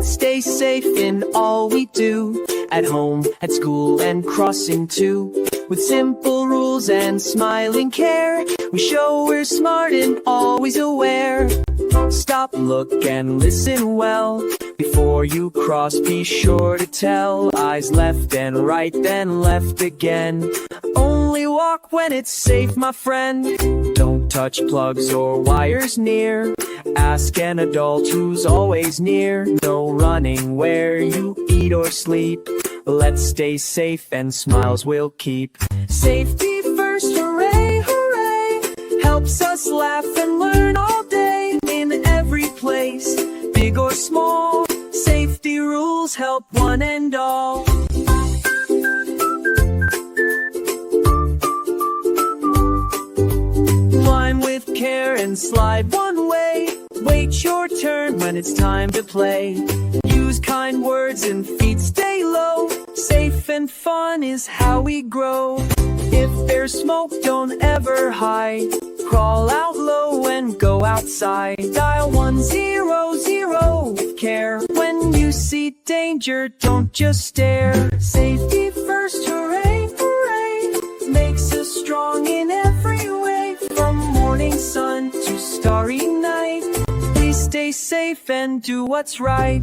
Stay safe in all we do, at home, at school, and crossing too. With simple rules and smiling care, we show we're smart and always aware. Stop, look, and listen well. Before you cross, be sure to tell. Eyes left and right, then left again. Only walk when it's safe, my friend. Don't touch plugs or wires near. Ask an adult who's always near. No running where you eat or sleep. Let's stay safe and smiles we'll keep. Safety first, hooray, hooray. Helps us laugh and learn all day. In every place, big or small, safety rules help one and all. Climb with care and slide one way. Wait your turn when it's time to play. Use kind words and feet stay low. Safe and fun is how we grow. If there's smoke, don't ever hide. Crawl out low and go outside. Dial 100 with care. When you see danger, don't just stare. Safety first, hooray, hooray. Makes us strong in every way. From morning sun to starry night, please stay safe and do what's right.